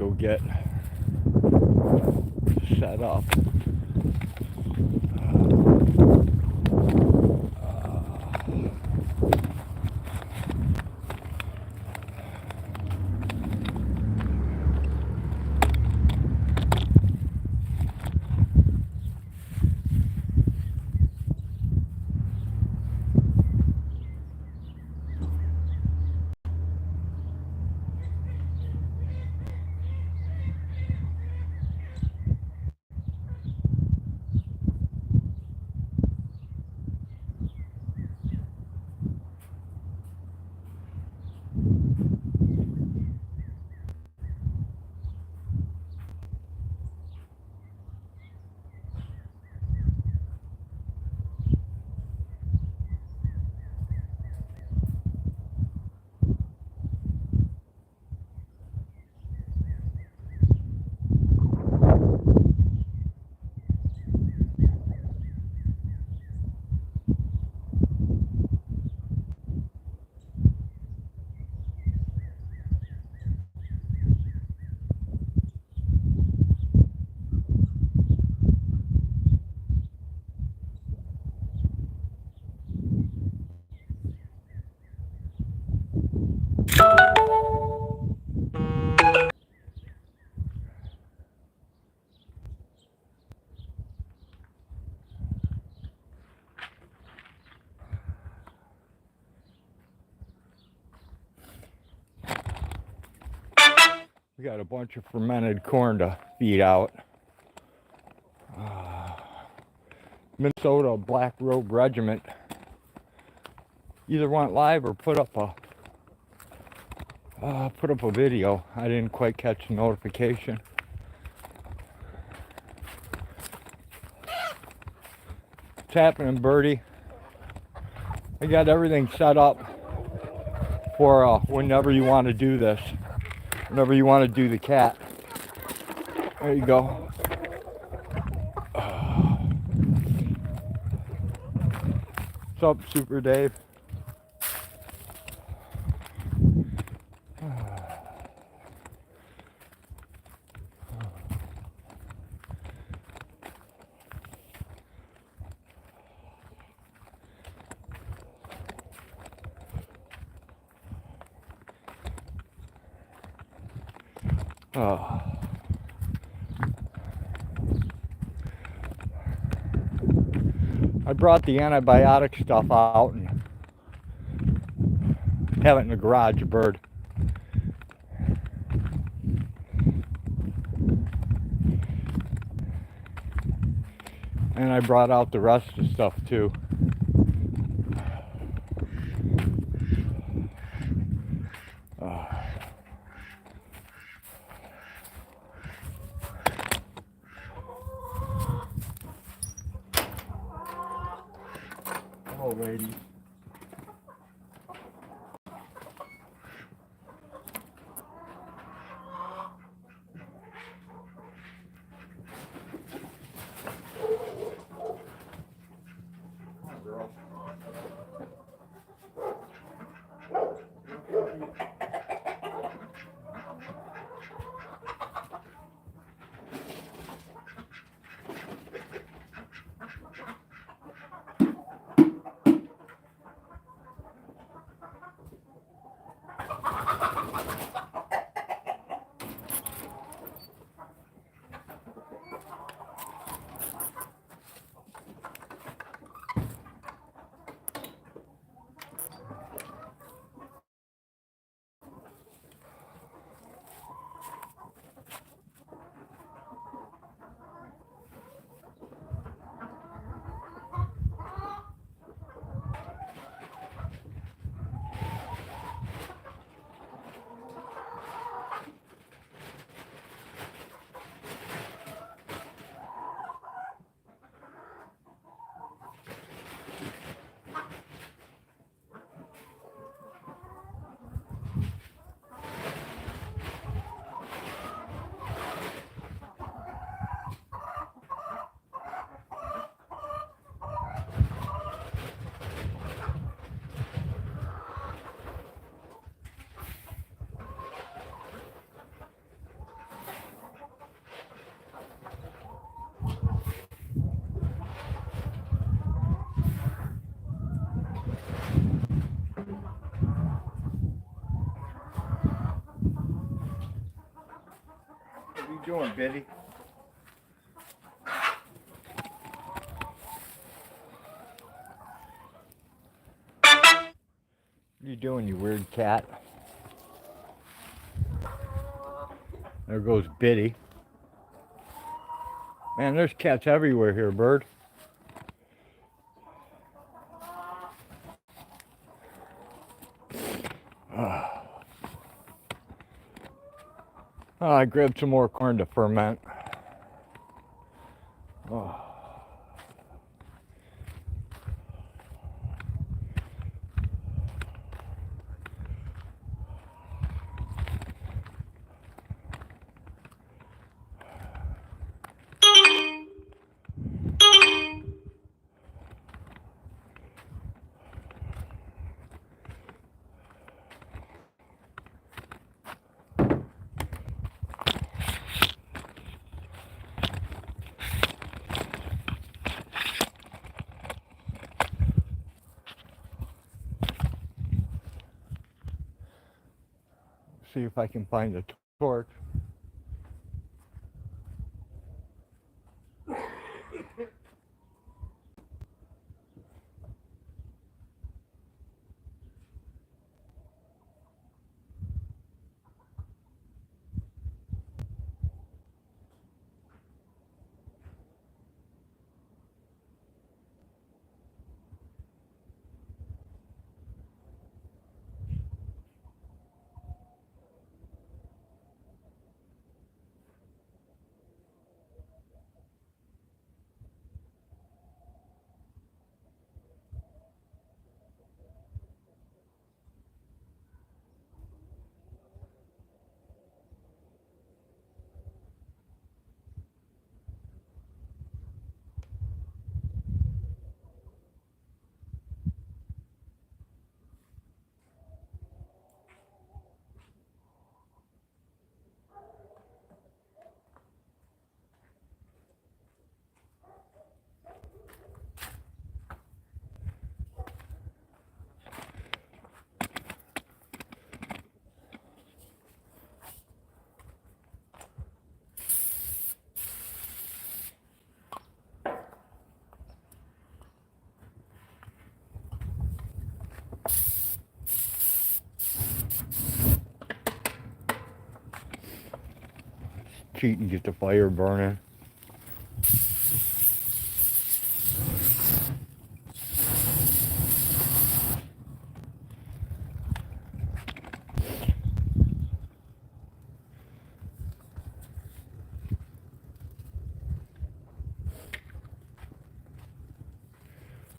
go get set up. We got a bunch of fermented corn to feed out. Minnesota Black Robe Regiment either went live or put up a video. I didn't quite catch the notification. What's happening, Birdie? I got everything set up for whenever you want to do this. Whenever you want to do the cat. There you go. What's up, Super Dave? I brought the antibiotic stuff out and have it in the garage, Bird. And I brought out the rest of the stuff too. Hello, lady. doing, Biddy? What are you doing, you weird cat? There goes Biddy. Man, there's cats everywhere here, bird. Oh, I grabbed some more corn to ferment. Oh. See if I can find a torch. Cheat and get the fire burning.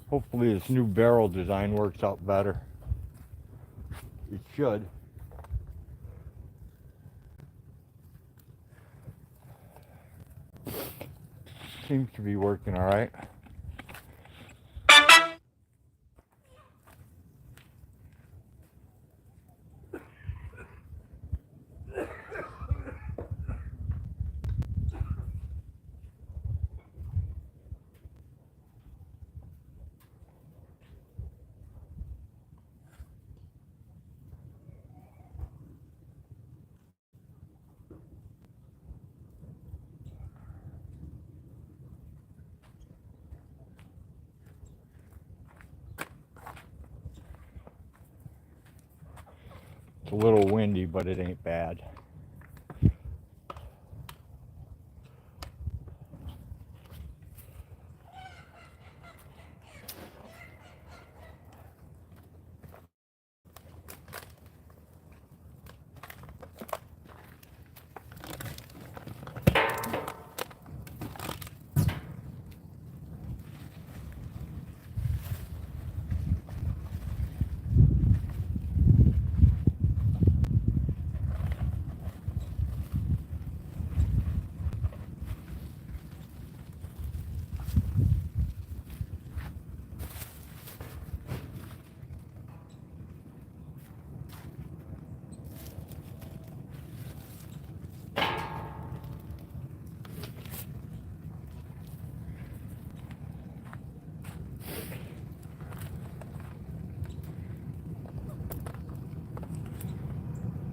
Hopefully this new barrel design works out better. It should. Seems to be working all right. It's a little windy, but it ain't bad.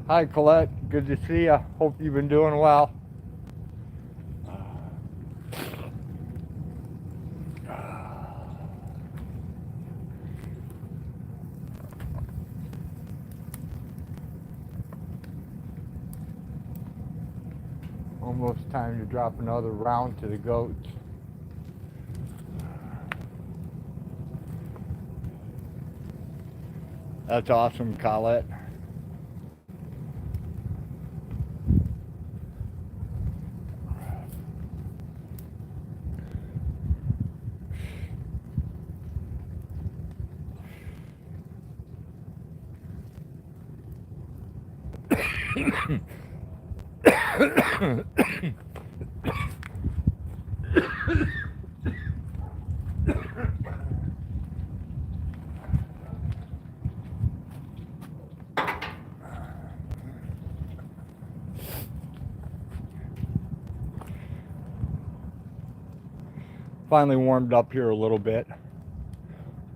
Hi Colette, good to see you. Hope you've been doing well. Almost time to drop another round to the goats. That's awesome, Colette. Finally warmed up here a little bit.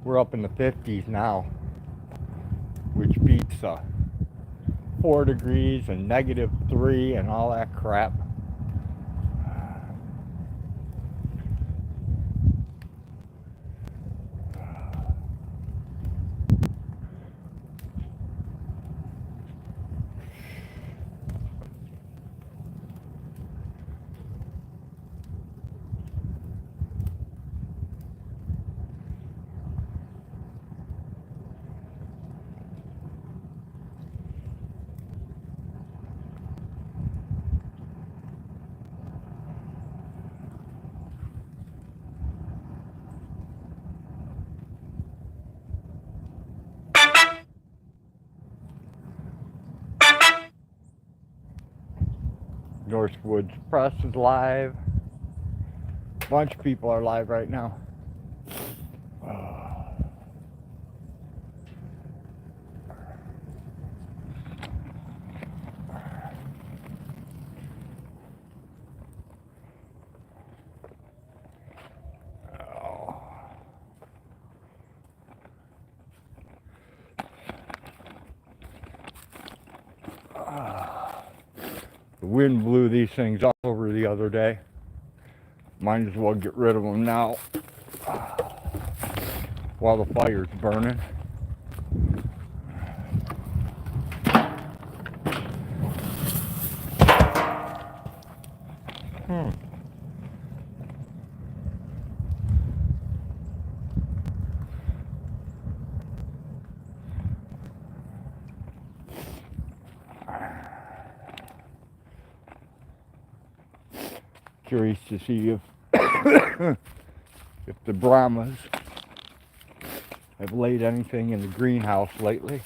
We're up in the 50s now, which beats 4 degrees and -3 and all that crap. Northwoods Press is live. A bunch of people are live right now. The wind blew these things all over the other day. Might as well get rid of them now while the fire's burning. Curious to see if if the Brahmas have laid anything in the greenhouse lately.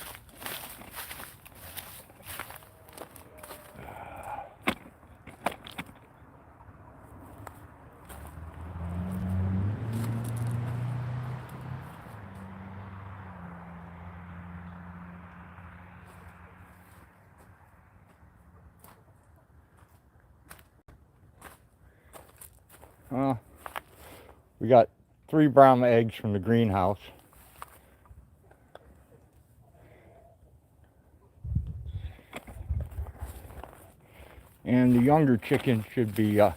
We got 3 Brahma eggs from the greenhouse. And the younger chickens should be, the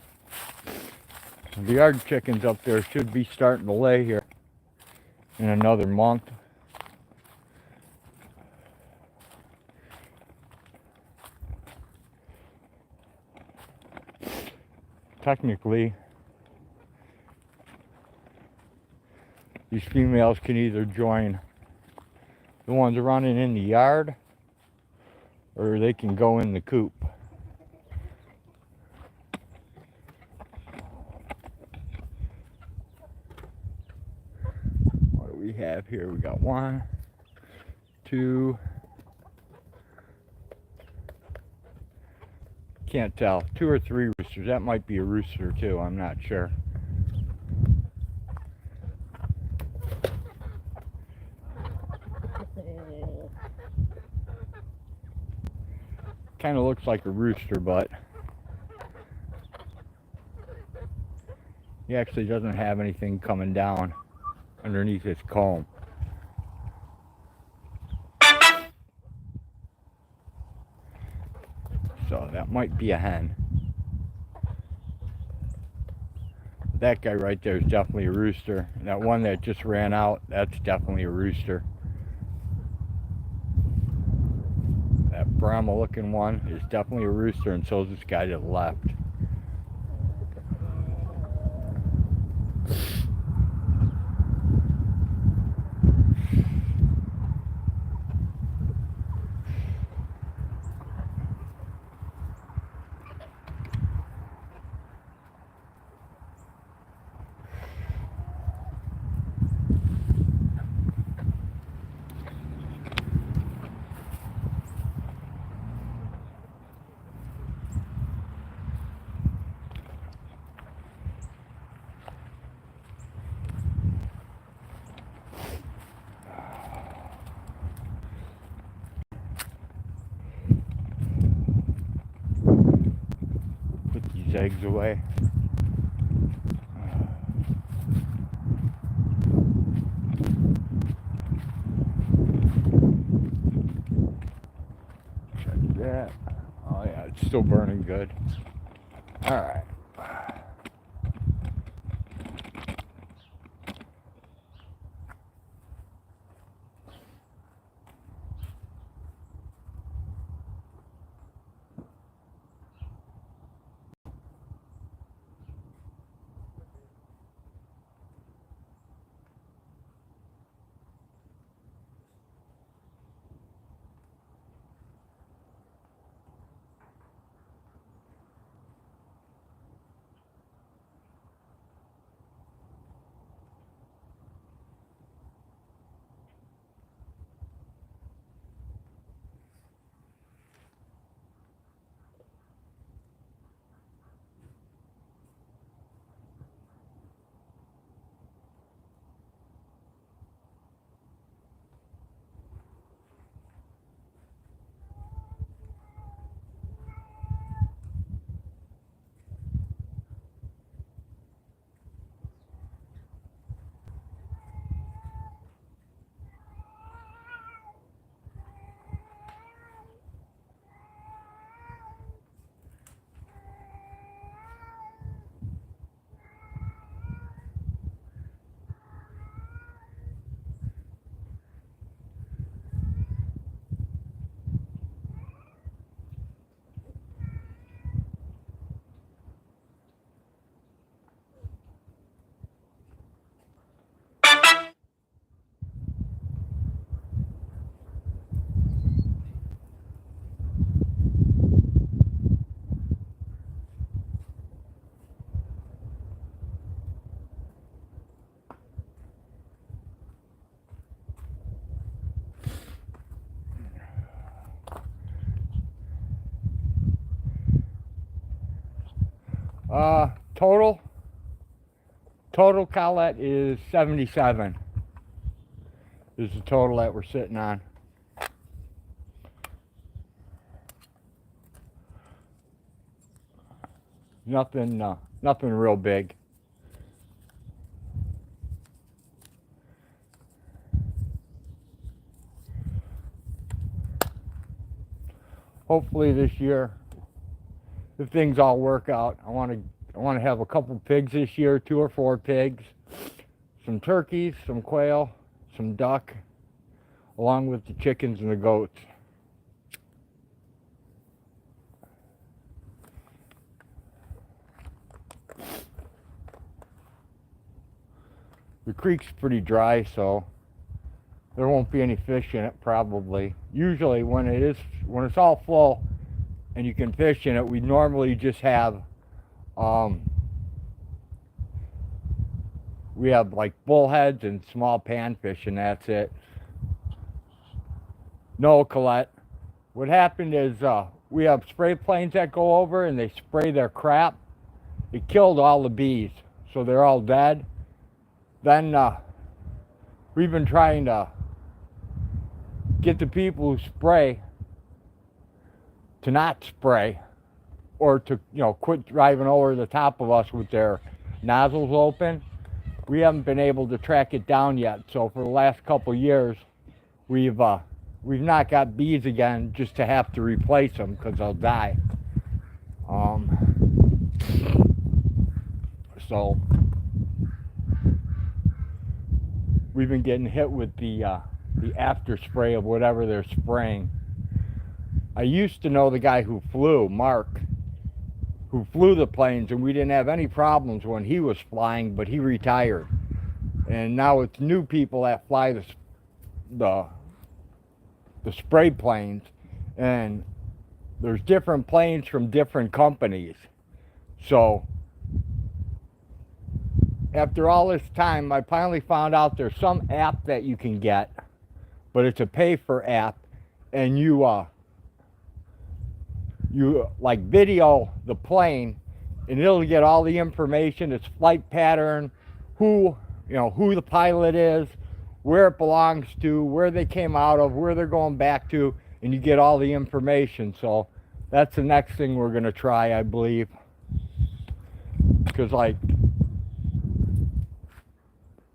yard chickens up there should be starting to lay here in another month. Technically, these females can either join the ones running in the yard, or they can go in the coop. What do we have here? We got 1, 2, can't tell, 2 or 3 roosters. That might be a rooster too, I'm not sure. Kind of looks like a rooster, but he actually doesn't have anything coming down underneath his comb. So that might be a hen. That guy right there is definitely a rooster. And that one that just ran out, that's definitely a rooster. That Brahma looking one is definitely a rooster, and so is this guy to the left. eggs away. Check that. Oh yeah, it's still burning good. All right. Total collet is 77 is the total that we're sitting on. Nothing real big. Hopefully this year, if things all work out, I want to have a couple pigs this year, 2 or 4 pigs, some turkeys, some quail, some duck, along with the chickens and the goats. The creek's pretty dry, so there won't be any fish in it probably. Usually when it's all full and you can fish in it, we normally just have we have like bullheads and small panfish, and that's it. No Colette. What happened is we have spray planes that go over and they spray their crap. It killed all the bees, so they're all dead. Then we've been trying to get the people who spray to not spray, or to quit driving over the top of us with their nozzles open. We haven't been able to track it down yet, so for the last couple years we've not got bees again, just to have to replace them because they'll die. So we've been getting hit with the after spray of whatever they're spraying. I used to know the guy who flew, Mark, who flew the planes, and we didn't have any problems when he was flying, but he retired. And now it's new people that fly the spray planes, and there's different planes from different companies. So after all this time, I finally found out there's some app that you can get, but it's a pay-for app, and you like video the plane, and it'll get all the information, its flight pattern, who the pilot is, where it belongs to, where they came out of, where they're going back to, and you get all the information. So that's the next thing we're going to try, I believe. Because like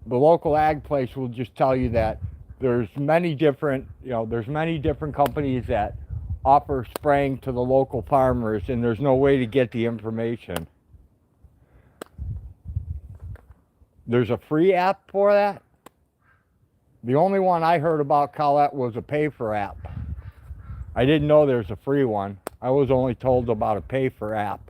the local ag place will just tell you that there's many different, there's many different companies that offer spraying to the local farmers, and there's no way to get the information. There's a free app for that. The only one I heard about, Colette, was a pay-for app. I didn't know there's a free one. I was only told about a pay-for app.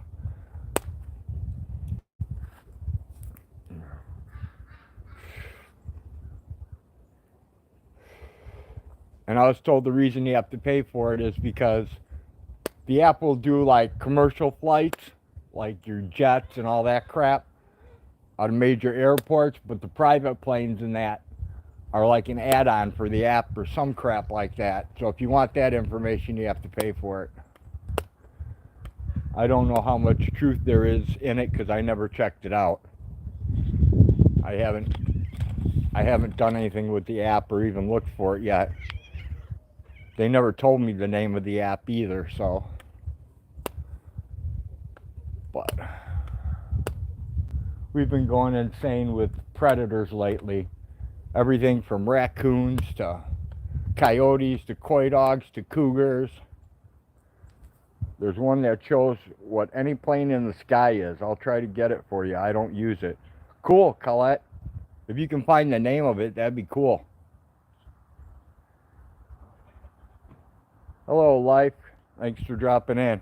And I was told the reason you have to pay for it is because the app will do like commercial flights, like your jets and all that crap, out of major airports, but the private planes and that are like an add-on for the app or some crap like that. So if you want that information, you have to pay for it. I don't know how much truth there is in it because I never checked it out. I haven't done anything with the app or even looked for it yet. They never told me the name of the app either, so. But we've been going insane with predators lately. Everything from raccoons to coyotes to coydogs to cougars. There's one that shows what any plane in the sky is. I'll try to get it for you. I don't use it. Cool, Colette. If you can find the name of it, that'd be cool. Hello, Life. Thanks for dropping in.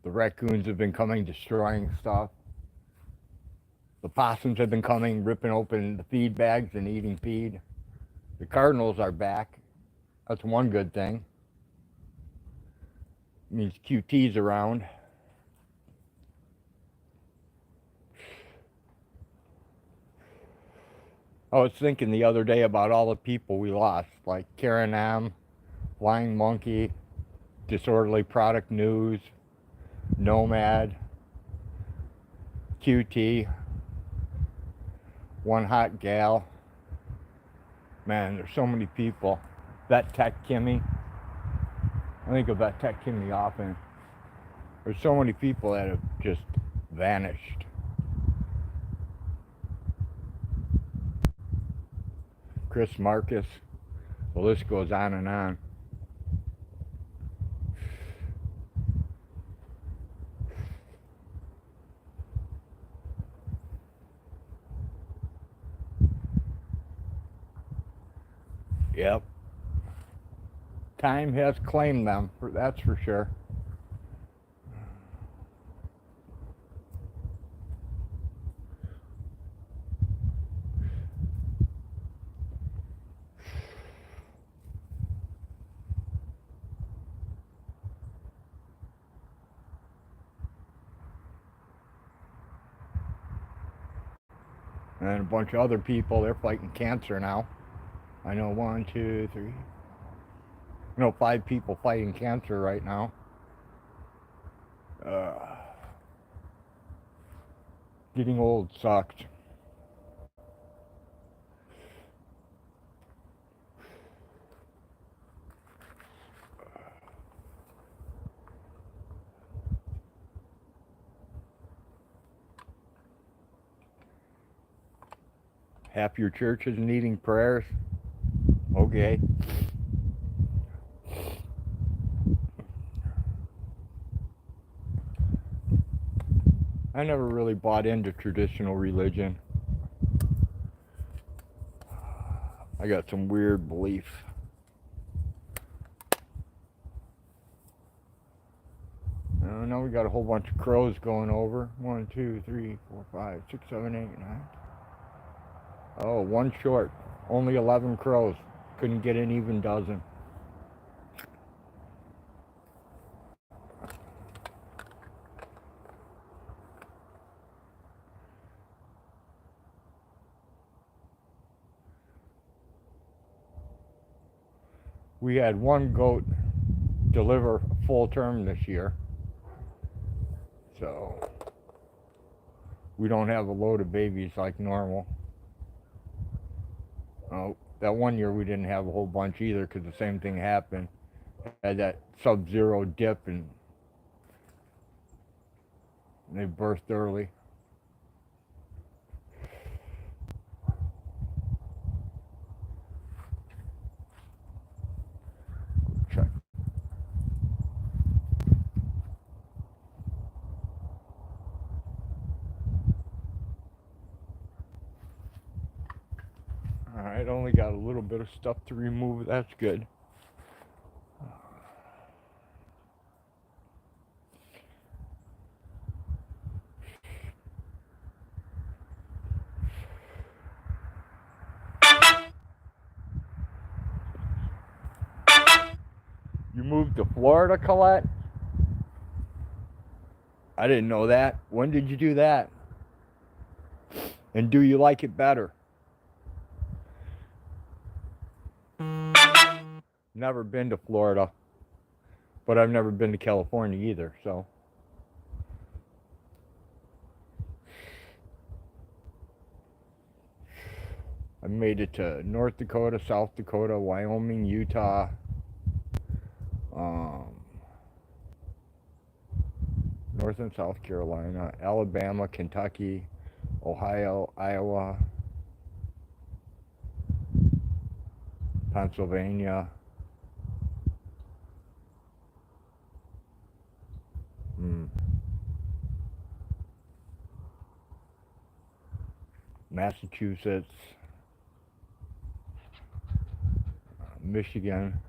The raccoons have been coming, destroying stuff. The possums have been coming, ripping open the feed bags and eating feed. The cardinals are back. That's one good thing. It means QT's around. I was thinking the other day about all the people we lost, like Karen M, Flying Monkey, Disorderly Product News, Nomad, QT, One Hot Gal. Man, there's so many people. Vet Tech Kimmy. I think of Vet Tech Kimmy often. There's so many people that have just vanished. Chris Marcus. The list goes on and on. Yep. Time has claimed them, that's for sure. And a bunch of other people, they're fighting cancer now. I know 1, 2, 3. I know 5 people fighting cancer right now. Getting old sucks. Half your church is needing prayers. Okay. I never really bought into traditional religion. I got some weird beliefs. Now we got a whole bunch of crows going over. 1, 2, 3, 4, 5, 6, 7, 8, 9. Oh, one short. Only 11 crows. Couldn't get an even dozen. We had one goat deliver a full term this year. So we don't have a load of babies like normal. Oh, that one year we didn't have a whole bunch either because the same thing happened. Had that sub-zero dip and they birthed early. Check. Alright, only got a little bit of stuff to remove. That's good. You moved to Florida, Colette? I didn't know that. When did you do that? And do you like it better? Never been to Florida, but I've never been to California either, so. I made it to North Dakota, South Dakota, Wyoming, Utah, North and South Carolina, Alabama, Kentucky, Ohio, Iowa, Pennsylvania, Massachusetts, Michigan,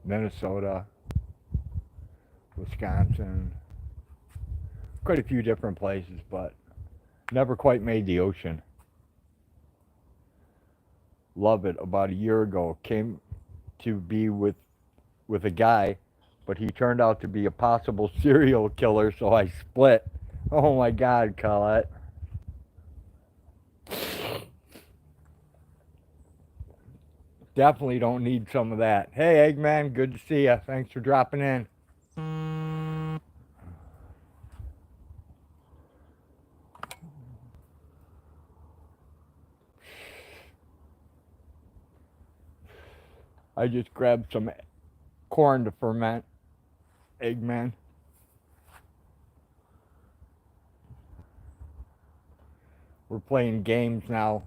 Minnesota, Wisconsin, quite a few different places, but never quite made the ocean. Love it. About a year ago, came to be with a guy, but he turned out to be a possible serial killer, so I split. Oh my God, Colette. Definitely don't need some of that. Hey, Eggman, good to see you. Thanks for dropping in. I just grabbed some corn to ferment, Eggman. We're playing games now.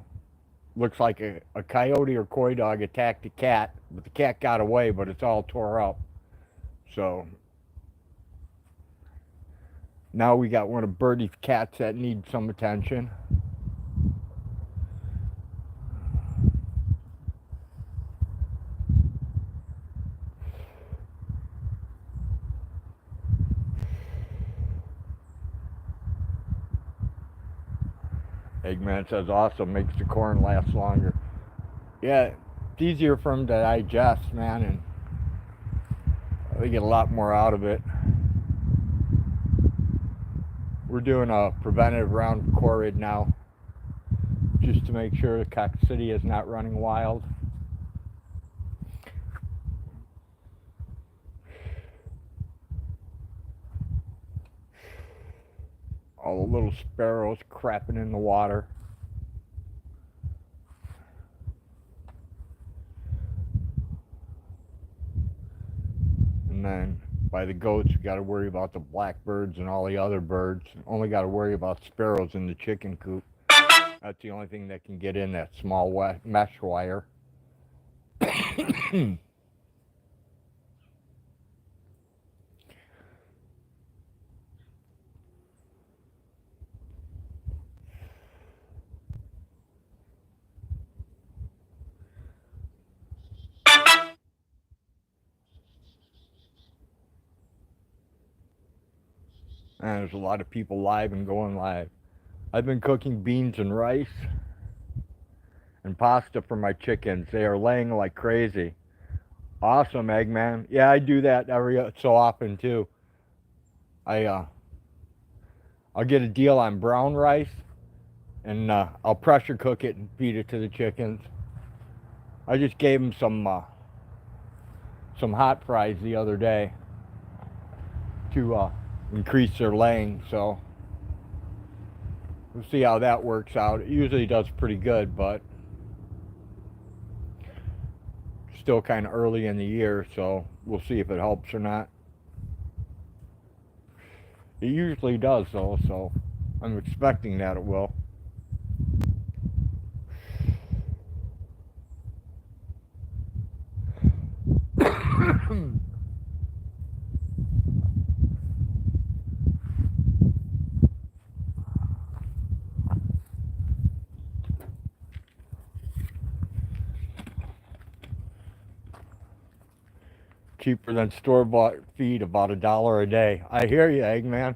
Looks like a coyote or coy dog attacked a cat, but the cat got away, but it's all tore up. So now we got one of Birdie's cats that needs some attention. Eggman says awesome, makes the corn last longer. Yeah, it's easier for them to digest, man, and they get a lot more out of it. We're doing a preventive round of Corid now, just to make sure the coccidia is not running wild. All the little sparrows crapping in the water. And then by the goats, you got to worry about the blackbirds and all the other birds. Only got to worry about sparrows in the chicken coop. That's the only thing that can get in that small mesh wire. And there's a lot of people live and going live. I've been cooking beans and rice and pasta for my chickens. They are laying like crazy. Awesome, Eggman. Yeah, I do that every so often too. I'll get a deal on brown rice, and I'll pressure cook it and feed it to the chickens. I just gave them some hot fries the other day to increase their laying, so we'll see how that works out. It usually does pretty good, but still kind of early in the year, so we'll see if it helps or not. It usually does though, so I'm expecting that it will. Cheaper than store-bought feed, about $1 a day. I hear you, Eggman.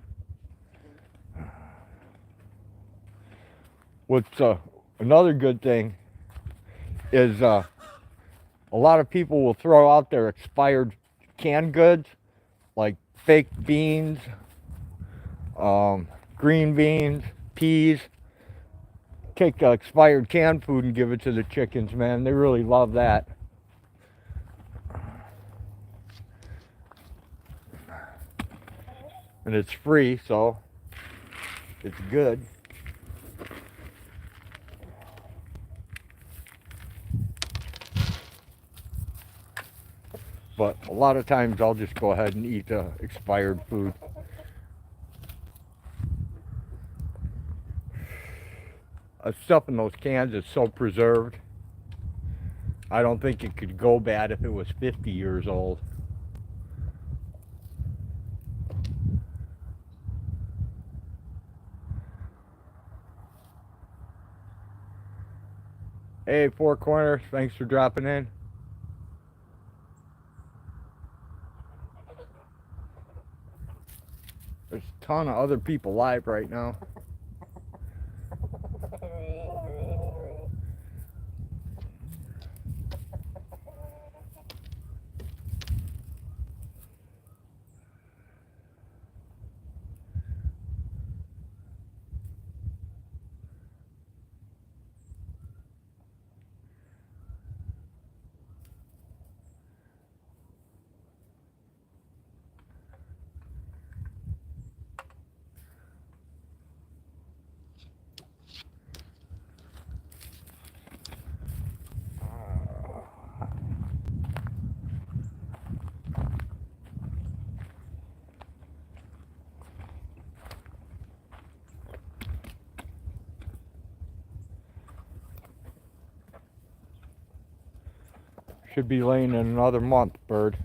What's another good thing is a lot of people will throw out their expired canned goods, like fake beans, green beans, peas. Take expired canned food and give it to the chickens, man. They really love that. And it's free, so it's good. But a lot of times I'll just go ahead and eat expired food. Stuff in those cans is so preserved. I don't think it could go bad if it was 50 years old. Hey, Four Corners, thanks for dropping in. There's a ton of other people live right now. Should be laying in another month, bird.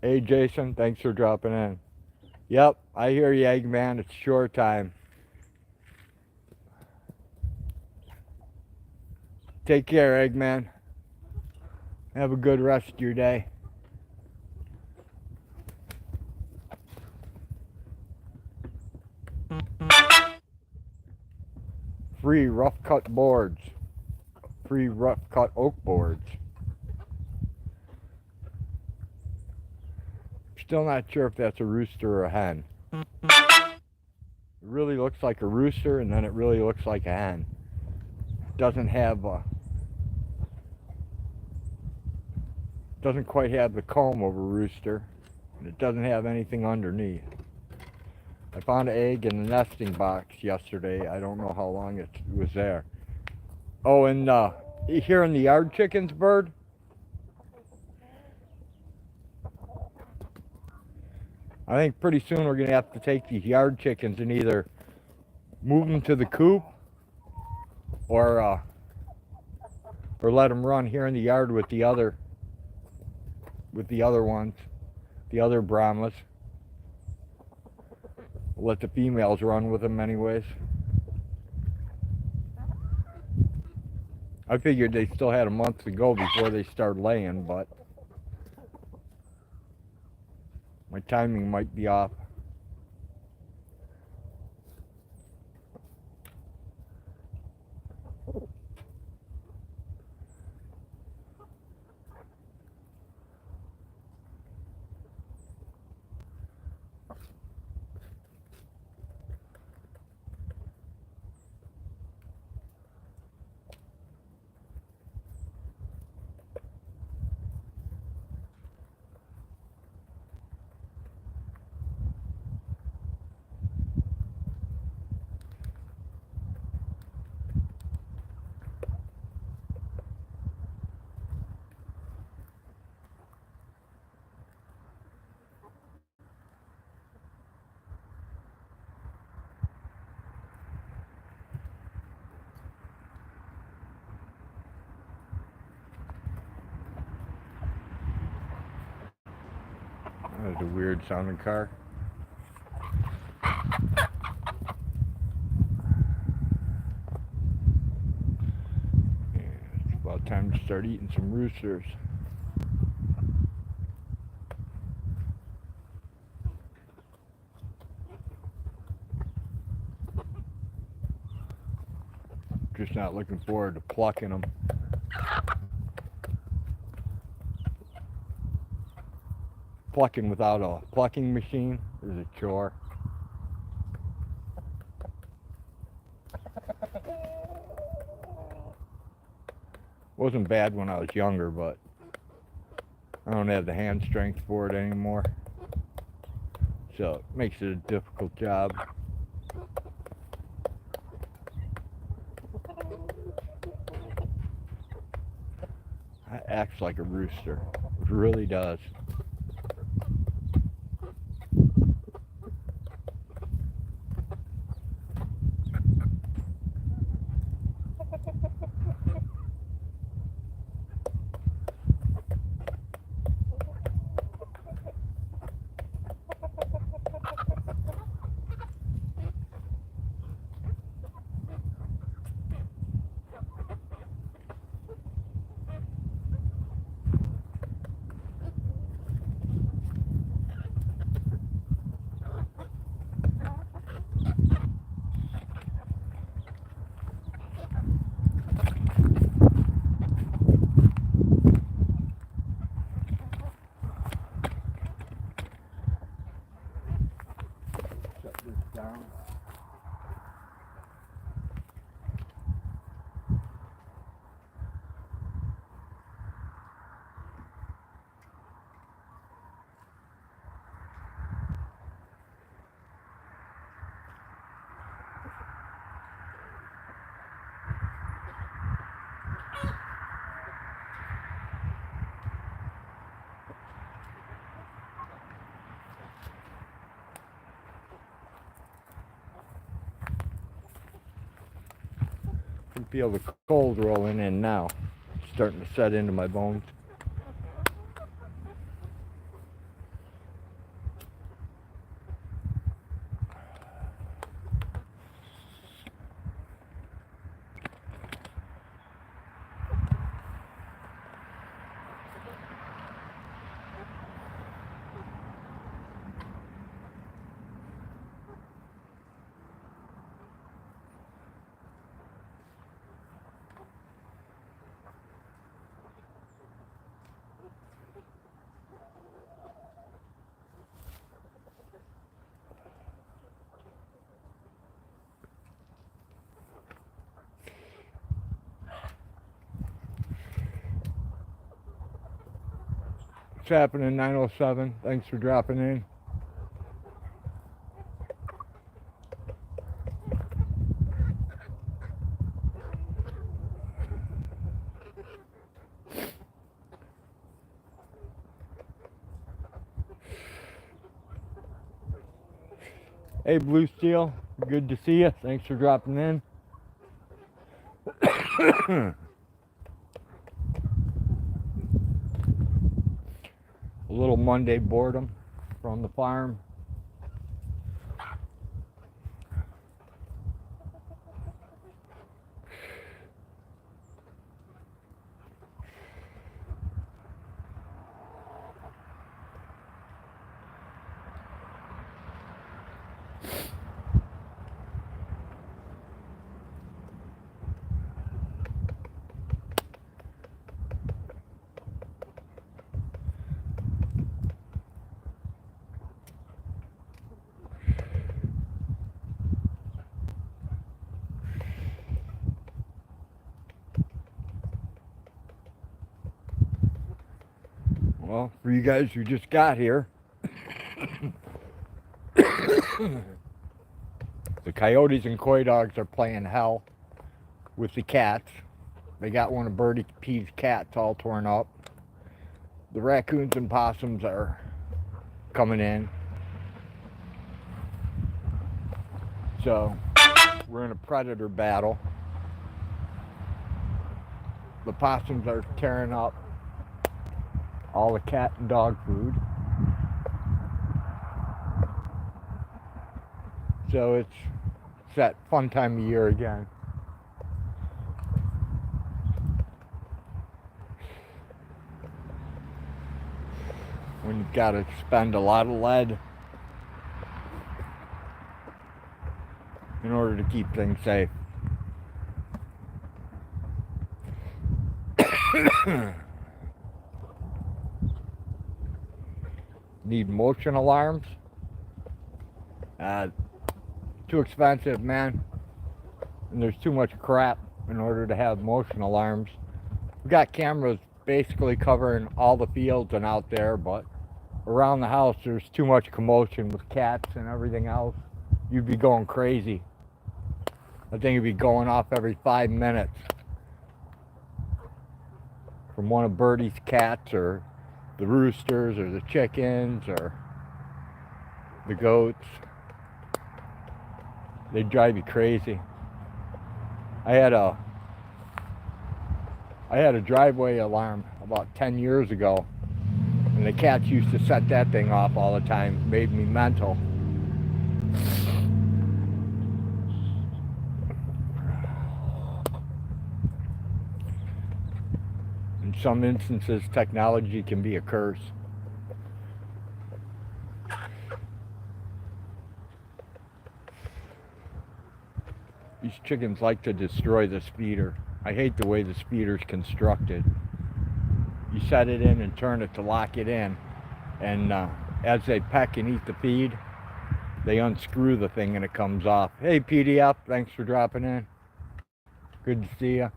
Hey, Jason, thanks for dropping in. Yep, I hear you, Eggman. It's short time. Take care, Eggman. Have a good rest of your day. Free rough cut boards. Free rough cut oak boards. Still not sure if that's a rooster or a hen. It really looks like a rooster, and then it really looks like a hen. Doesn't have doesn't quite have the comb of a rooster, and it doesn't have anything underneath. I found an egg in the nesting box yesterday. I don't know how long it was there. Oh, and here in the yard chickens, bird. I think pretty soon we're gonna have to take these yard chickens and either move them to the coop or let them run here in the yard with the other ones, the other Brahmas. We'll let the females run with them anyways. I figured they still had a month to go before they start laying, but My timing might be off. That was a weird sounding car. It's about time to start eating some roosters. Just not looking forward to plucking them. Plucking without a plucking machine is a chore. Wasn't bad when I was younger, but I don't have the hand strength for it anymore. So it makes it a difficult job. It acts like a rooster. It really does. Down. I can feel the cold rolling in now. It's starting to set into my bones. What's happening, 907? Thanks for dropping in. Hey, Blue Steel, good to see you. Thanks for dropping in. A little Monday boredom from the farm. Well, for you guys who just got here, the Coyotes and Coydogs are playing hell with the cats. They got one of Birdie P's cats all torn up. The raccoons and possums are coming in. So, we're in a predator battle. The possums are tearing up all the cat and dog food. So it's that fun time of year again. When you've got to spend a lot of lead in order to keep things safe. Need motion alarms? Too expensive, man. And there's too much crap in order to have motion alarms. We've got cameras basically covering all the fields and out there, but around the house there's too much commotion with cats and everything else. You'd be going crazy. I think it'd be going off every 5 minutes from one of Birdie's cats, or the roosters, or the chickens, or the goats. They'd drive you crazy. I had a driveway alarm about 10 years ago, and the cats used to set that thing off all the time. It made me mental. In some instances, technology can be a curse. These chickens like to destroy this feeder. I hate the way this feeder's constructed. You set it in and turn it to lock it in, and as they peck and eat the feed, they unscrew the thing and it comes off. Hey PDF, thanks for dropping in. Good to see you.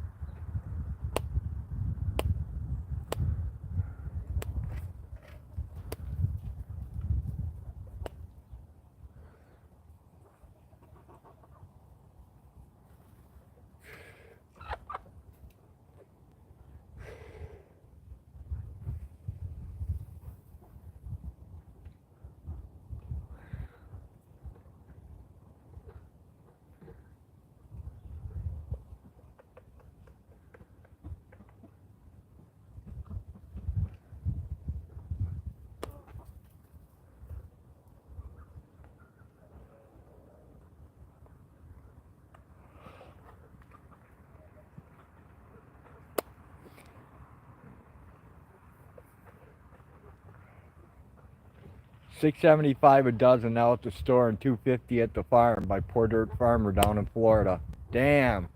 $6.75 a dozen now at the store and $2.50 at the farm by Poor Dirt Farmer down in Florida. Damn.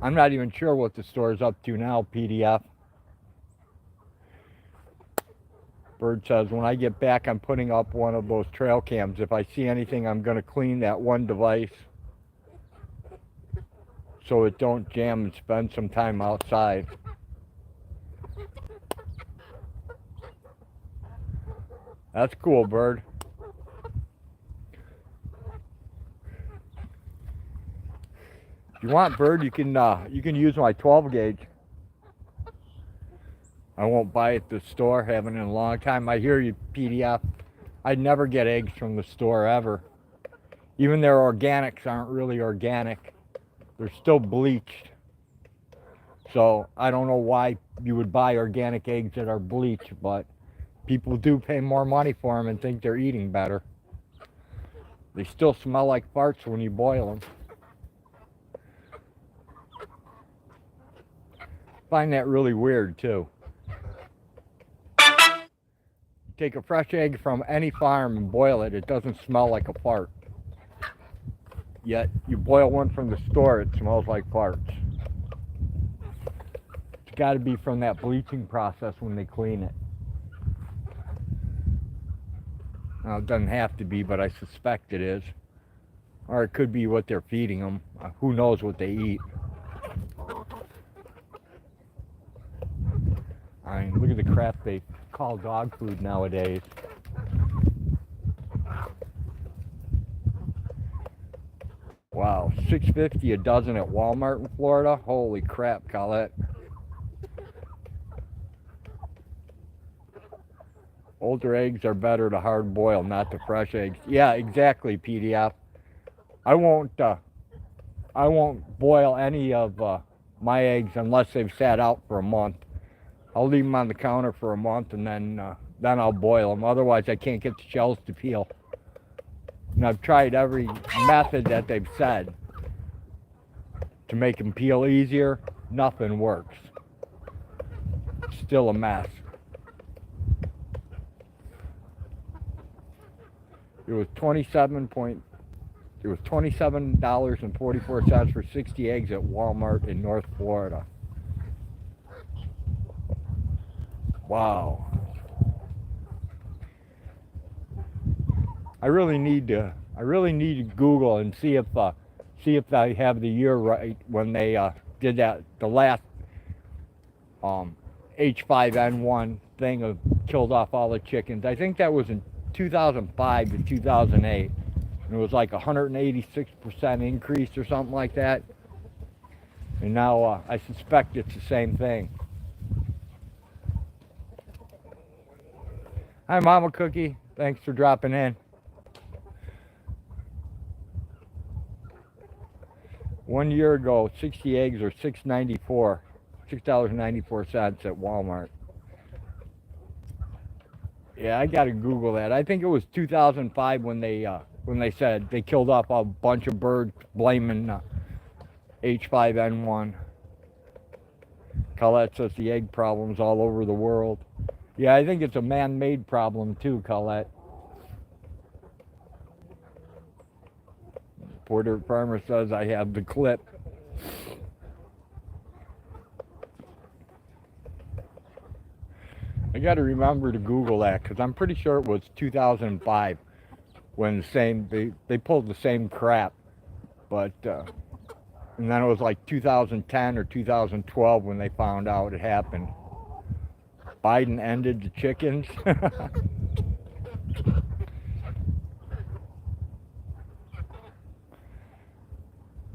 I'm not even sure what the store is up to now, PDF. Bird says, when I get back, I'm putting up one of those trail cams. If I see anything, I'm going to clean that one device so it don't jam and spend some time outside. That's cool, Bird. If you want, Bird, you can use my 12 gauge. I won't buy it at the store, haven't in a long time. I hear you, PDF. I'd never get eggs from the store ever. Even their organics aren't really organic. They're still bleached. So I don't know why you would buy organic eggs that are bleached, but people do pay more money for them and think they're eating better. They still smell like farts when you boil them. Find that really weird too. Take a fresh egg from any farm and boil it, it doesn't smell like a fart. Yet you boil one from the store, it smells like farts. It's got to be from that bleaching process when they clean it. Now, it doesn't have to be, but I suspect it is. Or it could be what they're feeding them. Who knows what they eat. I mean, look at the crap they call dog food nowadays. Wow, $6.50 a dozen at Walmart in Florida. Holy crap, Colette. Older eggs are better to hard boil, not to fresh eggs. Yeah, exactly, PDF. I won't boil any of my eggs unless they've sat out for a month. I'll leave them on the counter for a month and then I'll boil them. Otherwise, I can't get the shells to peel. And I've tried every method that they've said to make them peel easier. Nothing works. Still a mess. It was $27.44 for 60 eggs at Walmart in North Florida. Wow. I really need to Google and see if I have the year right when they did that, the last H5N1 thing of killed off all the chickens. I think that was in 2005 to 2008. And it was like 186% increase or something like that. And now I suspect it's the same thing. Hi, Mama Cookie. Thanks for dropping in. 1 year ago, 60 eggs are $6.94 at Walmart. Yeah, I gotta Google that. I think it was 2005 when they said they killed off a bunch of birds, blaming H5N1. Colette says the egg problem's all over the world. Yeah, I think it's a man-made problem too, Colette. Porter Farmer says I have the clip. I got to remember to Google that because I'm pretty sure it was 2005 when they pulled the same crap, but and then it was like 2010 or 2012 when they found out it happened. Biden ended the chickens.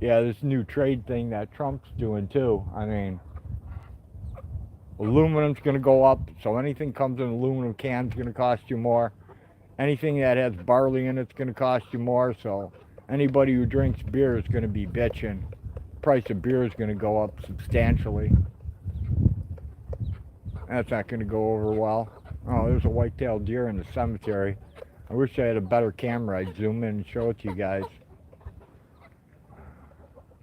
Yeah, this new trade thing that Trump's doing too. I mean, aluminum's going to go up, so anything comes in aluminum cans is going to cost you more. Anything that has barley in it's going to cost you more, so anybody who drinks beer is going to be bitching. Price of beer is going to go up substantially. That's not going to go over well. Oh, there's a white-tailed deer in the cemetery. I wish I had a better camera. I'd zoom in and show it to you guys.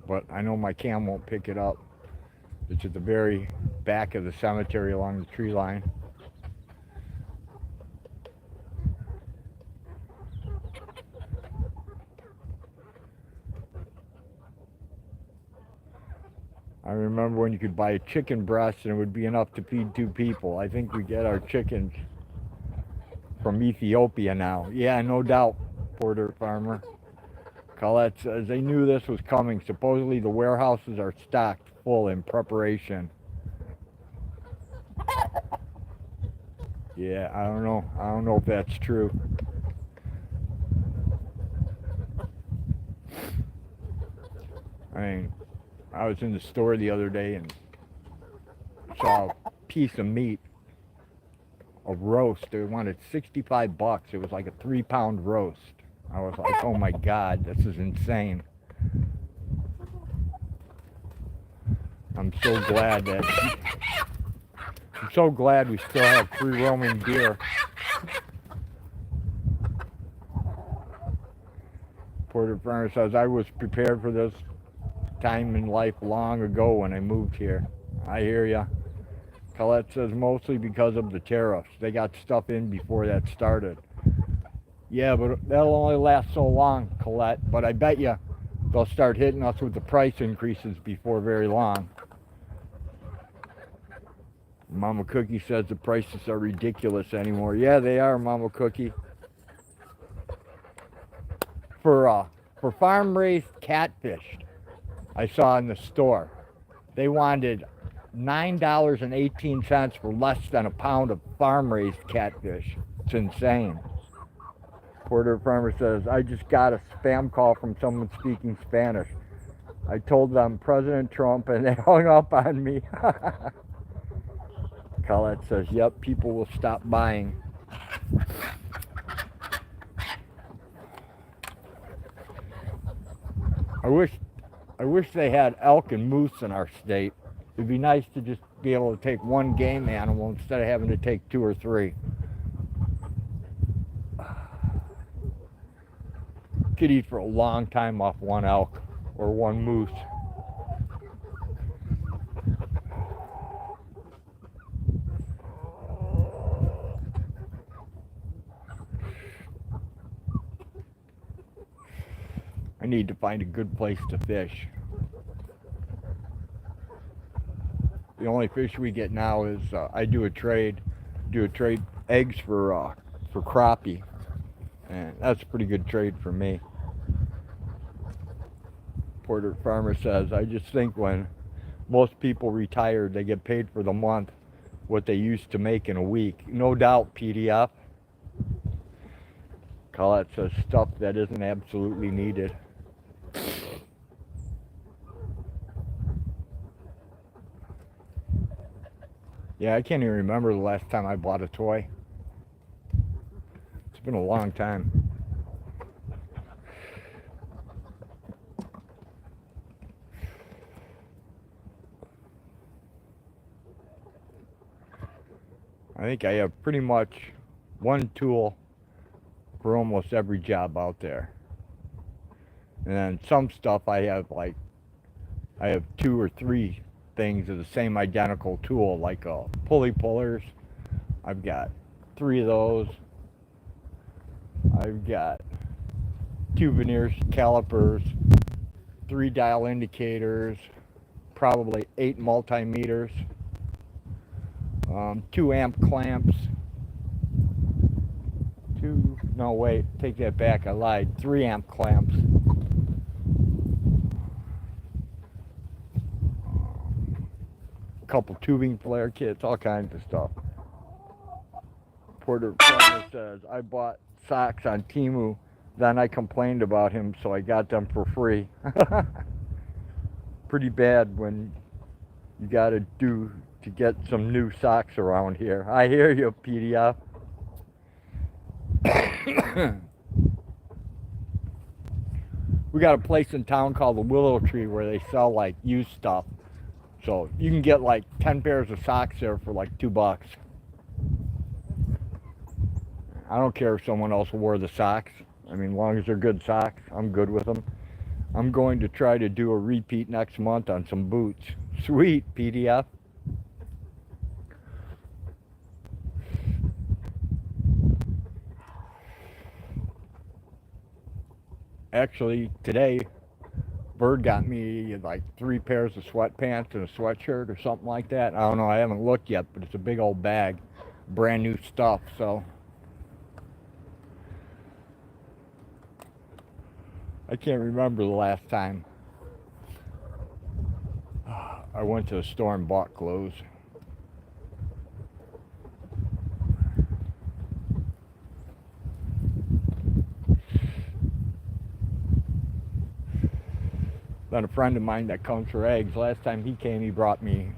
But I know my cam won't pick it up. It's at the very back of the cemetery along the tree line. I remember when you could buy a chicken breast and it would be enough to feed 2 people. I think we get our chickens from Ethiopia now. Yeah, no doubt, Porter Farmer. Colette says they knew this was coming. Supposedly the warehouses are stocked full in preparation. Yeah, I don't know. I don't know if that's true. I mean, I was in the store the other day and saw a piece of meat, a roast. They wanted $65. It was like a 3-pound roast. I was like, oh my God, this is insane. I'm so glad we still have free roaming deer. Porter Farmer says, I was prepared for this time in life long ago when I moved here. I hear ya. Colette says mostly because of the tariffs. They got stuff in before that started. Yeah, but that'll only last so long, Colette. But I bet you they'll start hitting us with the price increases before very long. Mama Cookie says the prices are ridiculous anymore. Yeah, they are, Mama Cookie. For farm-raised catfish, I saw in the store, they wanted $9.18 for less than a pound of farm-raised catfish. It's insane. Porter Farmer says, I just got a spam call from someone speaking Spanish. I told them President Trump and they hung up on me. Colette says, yep, people will stop buying. I wish they had elk and moose in our state. It'd be nice to just be able to take one game animal instead of having to take 2 or 3. Could eat for a long time off one elk or one moose. I need to find a good place to fish. The only fish we get now is I do a trade eggs for crappie, and that's a pretty good trade for me. Porter Farmer says, I just think when most people retire, they get paid for the month what they used to make in a week. No doubt, PDF. Colette says, stuff that isn't absolutely needed. Yeah, I can't even remember the last time I bought a toy. It's been a long time. I think I have pretty much one tool for almost every job out there. And then some stuff I have 2 or 3 things of the same identical tool, like pulley pullers. I've got 3 of those. I've got 2 veneer calipers, 3 dial indicators, probably 8 multimeters, 2 amp clamps, take that back, I lied, 3 amp clamps, couple tubing flare kits, all kinds of stuff. Porter Farmer says, I bought socks on Temu, then I complained about him, so I got them for free. Pretty bad when you gotta do to get some new socks around here. I hear you, PDF. We got a place in town called the Willow Tree where they sell like used stuff. So you can get like 10 pairs of socks there for like $2. I don't care if someone else wore the socks. I mean, as long as they're good socks, I'm good with them. I'm going to try to do a repeat next month on some boots. Sweet, PDF. Actually, today, Bird got me like 3 pairs of sweatpants and a sweatshirt or something like that. I don't know, I haven't looked yet, but it's a big old bag, brand new stuff, so. I can't remember the last time I went to the store and bought clothes. Then a friend of mine that comes for eggs, last time he came, he brought me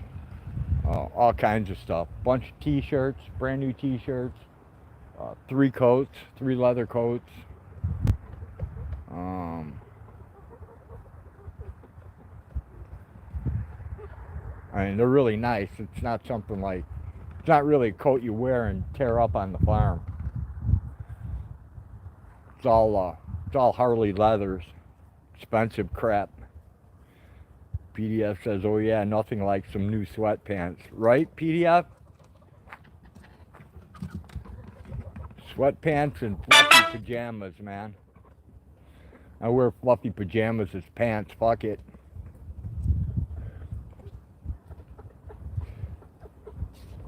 all kinds of stuff. Bunch of t-shirts, brand new t-shirts, 3 coats, 3 leather coats. I mean, they're really nice. It's not something like, it's not really a coat you wear and tear up on the farm. It's all Harley leathers, expensive crap. PDF says, oh yeah, nothing like some new sweatpants. Right, PDF? Sweatpants and fluffy pajamas, man. I wear fluffy pajamas as pants, fuck it.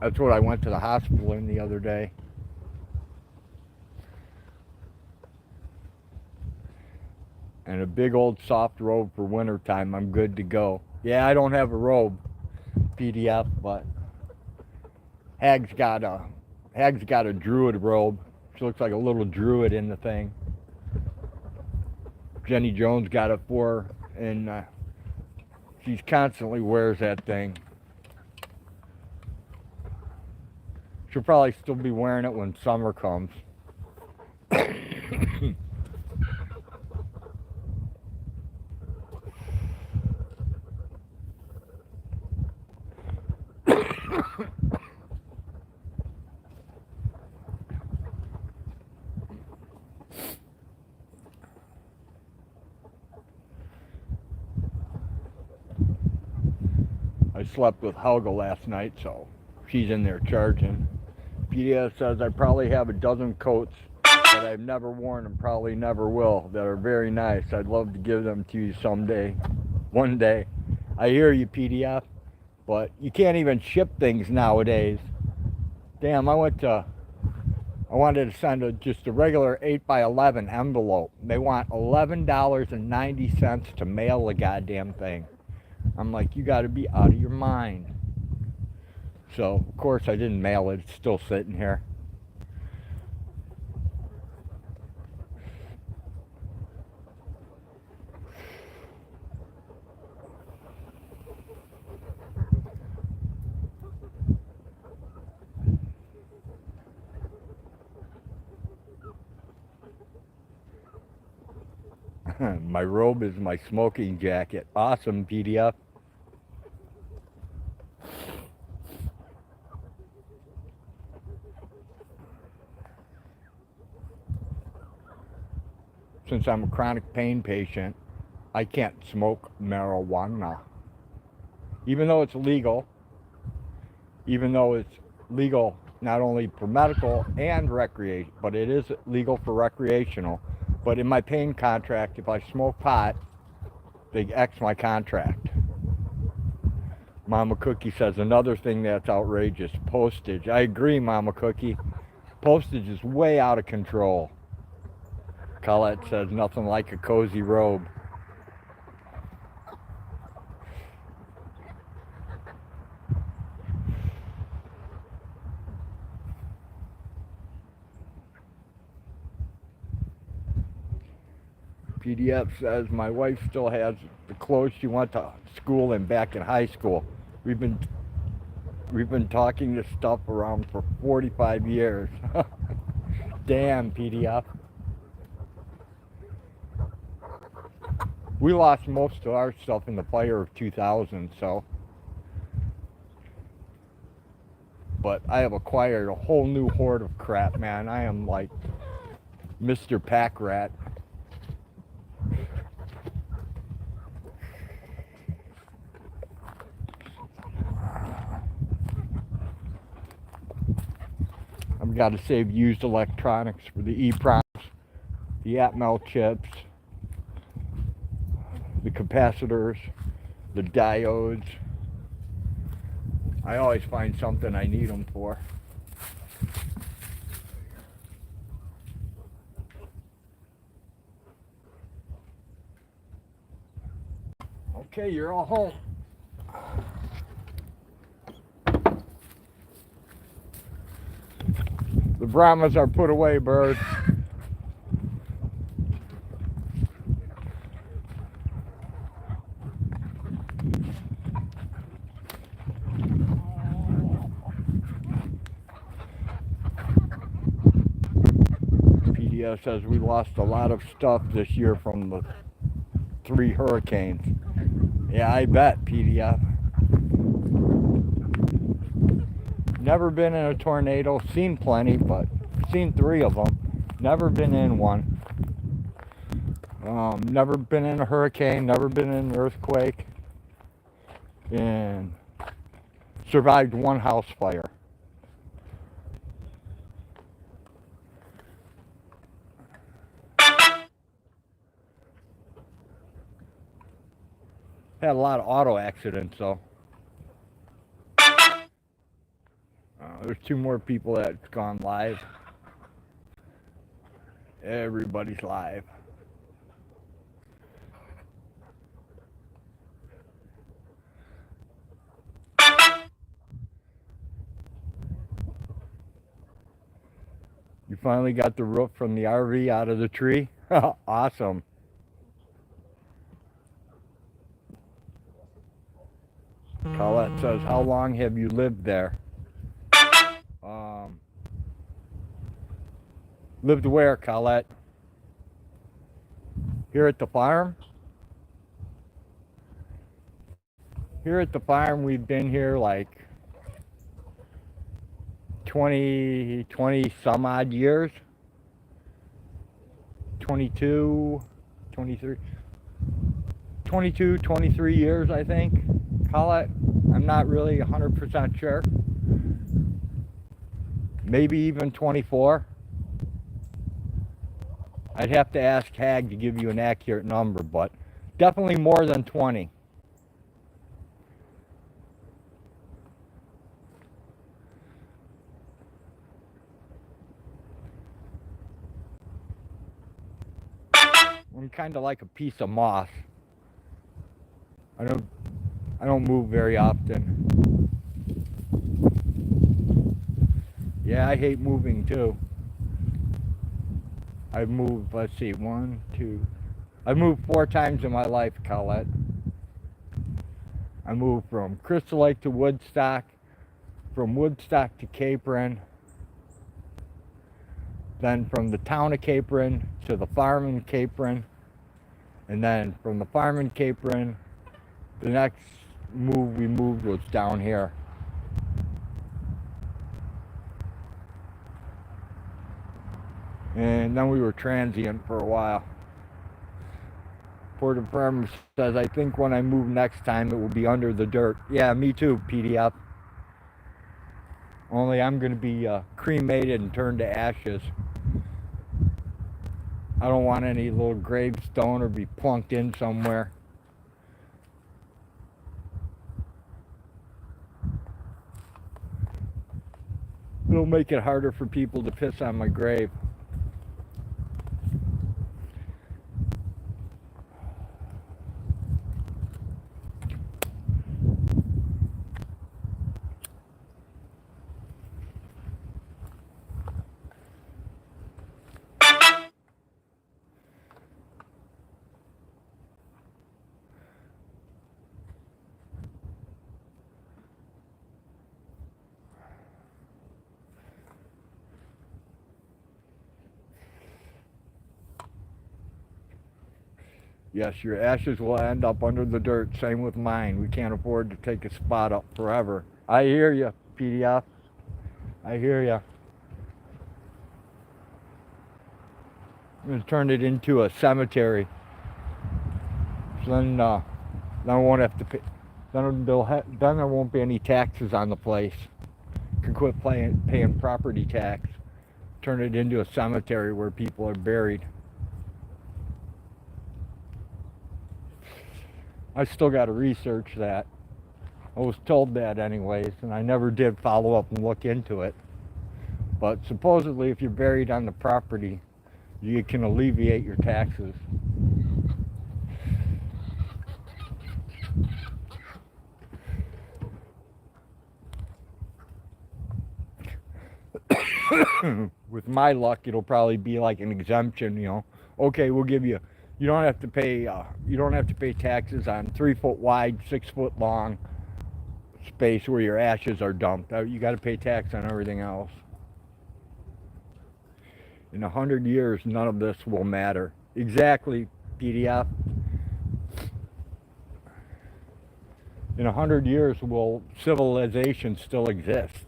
That's what I went to the hospital in the other day. And a big old soft robe for winter time. I'm good to go. Yeah, I don't have a robe. PDF, but Hag's got a druid robe. She looks like a little druid in the thing. Jenny Jones got it for her, and she constantly wears that thing. She'll probably still be wearing it when summer comes. I slept with Helga last night, so she's in there charging. PDF says I probably have a dozen coats that I've never worn and probably never will that are very nice. I'd love to give them to you someday, one day. I hear you, PDF, but you can't even ship things nowadays. Damn, I wanted to send just a regular 8x11 envelope. They want $11.90 to mail the goddamn thing. I'm like, you got to be out of your mind. So, of course, I didn't mail it. It's still sitting here. My robe is my smoking jacket. Awesome, PDF. Since I'm a chronic pain patient, I can't smoke marijuana. Even though it's legal, not only for medical and recreation, but it is legal for recreational. But in my pain contract, if I smoke pot, they X my contract. Mama Cookie says another thing that's outrageous, postage. I agree, Mama Cookie. Postage is way out of control. Colette says nothing like a cozy robe. PDF says my wife still has the clothes she went to school in back in high school. We've been talking this stuff around for 45 years. Damn, PDF. We lost most of our stuff in the fire of 2000, so. But I have acquired a whole new horde of crap, man. I am like Mr. Pack Rat. I've got to save used electronics for the EEPROMs, the Atmel chips, the capacitors, the diodes. I always find something I need them for. Okay, you're all home. The Brahmas are put away, bird. PDF says we lost a lot of stuff this year from the 3 hurricanes. Yeah, I bet, PDF. Never been in a tornado, seen plenty, but seen 3 of them. Never been in one. Never been in a hurricane, never been in an earthquake, and survived 1 house fire. Had a lot of auto accidents though. There's 2 more people that's gone live. Everybody's live. finally got the roof from the RV out of the tree. Awesome. Colette says, how long have you lived there? Lived where, Colette? Here at the farm? Here at the farm, we've been here like 20 some odd years. 22, 23 years, I think. Colette, I'm not really 100% sure. Maybe even 24. I'd have to ask Hag to give you an accurate number, but definitely more than 20. I'm kind of like a piece of moss. I don't move very often. Yeah, I hate moving too. I've moved, let's see, I've moved 4 times in my life, Colette. I moved from Crystal Lake to Woodstock, from Woodstock to Capron, then from the town of Capron to the farm in Capron, and then from the farm in Capron, the next move we moved was down here. And then we were transient for a while. Porter Farmer says, I think when I move next time it will be under the dirt. Yeah, me too, PDF. Only I'm going to be cremated and turned to ashes. I don't want any little gravestone or be plunked in somewhere. It'll make it harder for people to piss on my grave. Yes, your ashes will end up under the dirt. Same with mine. We can't afford to take a spot up forever. I hear you, PDF. I hear you. I'm going to turn it into a cemetery. So then I won't have to pay. Then there won't be any taxes on the place. Can quit paying property tax. Turn it into a cemetery where people are buried. I still got to research that. I was told that anyways, and I never did follow up and look into it. But supposedly if you're buried on the property, you can alleviate your taxes. With my luck, it'll probably be like an exemption, you know. Okay, we'll give you, you don't have to pay taxes on 3 foot wide, 6 foot long space where your ashes are dumped. You got to pay tax on everything else. In 100 years, none of this will matter. Exactly, PDF. In 100 years, will civilization still exist?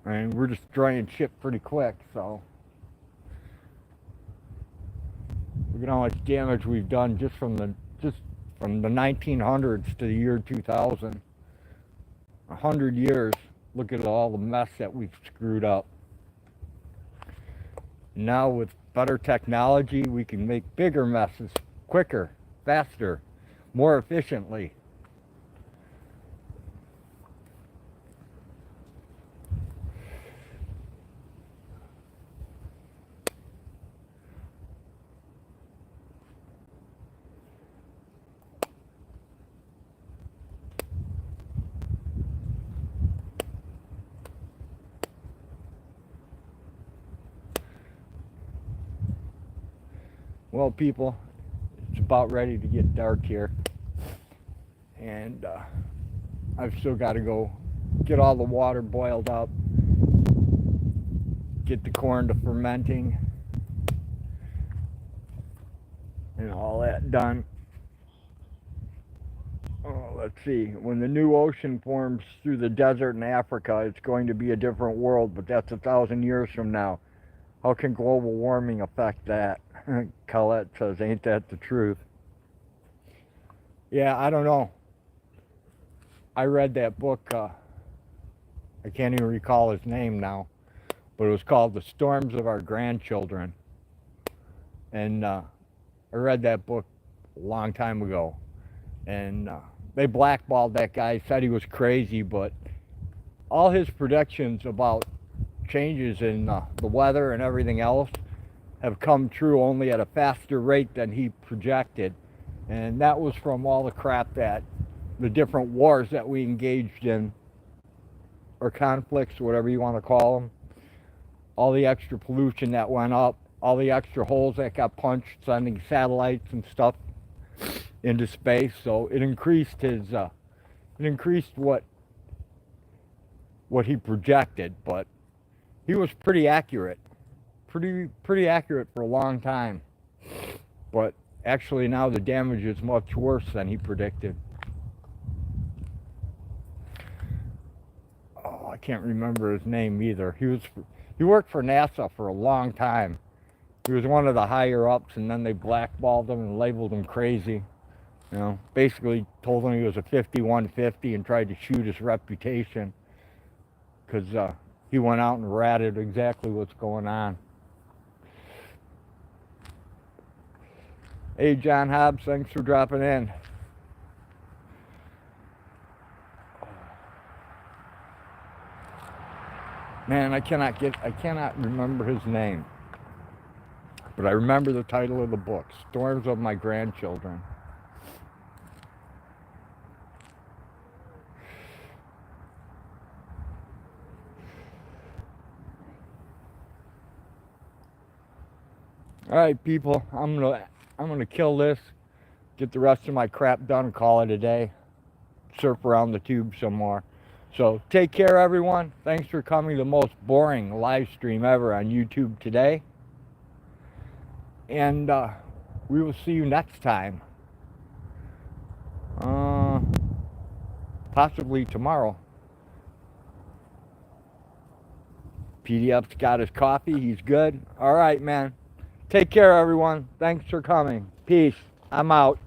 And we're destroying shit pretty quick, so look at how much damage we've done just from the 1900s to the year 2000. 100 years. Look at all the mess that we've screwed up. Now with better technology, we can make bigger messes quicker, faster, more efficiently. Well, people, it's about ready to get dark here. And I've still got to go get all the water boiled up, get the corn to fermenting, and all that done. Oh, let's see. When the new ocean forms through the desert in Africa, it's going to be a different world, but that's 1,000 years from now. How can global warming affect that? Colette says, ain't that the truth? Yeah, I don't know. I read that book, I can't even recall his name now, but it was called The Storms of Our Grandchildren. And I read that book a long time ago. And they blackballed that guy, said he was crazy, but all his predictions about changes in the weather and everything else have come true, only at a faster rate than he projected. And that was from all the crap that the different wars that we engaged in, or conflicts, whatever you want to call them, all the extra pollution that went up, all the extra holes that got punched sending satellites and stuff into space. So it increased his what he projected, but he was pretty accurate, pretty accurate for a long time. But actually now the damage is much worse than he predicted. Oh, I can't remember his name either. He worked for NASA for a long time. He was one of the higher ups, and then they blackballed him and labeled him crazy. You know, basically told him he was a 5150 and tried to shoot his reputation because he went out and ratted exactly what's going on. Hey, John Hobbs, thanks for dropping in. Man, I cannot remember his name. But I remember the title of the book, Storms of My Grandchildren. All right, people, I'm gonna kill this, get the rest of my crap done, and call it a day. Surf around the tube some more. So take care, everyone. Thanks for coming to the most boring live stream ever on YouTube today. And we will see you next time. Possibly tomorrow. PDF's got his coffee. He's good. All right, man. Take care, everyone. Thanks for coming. Peace. I'm out.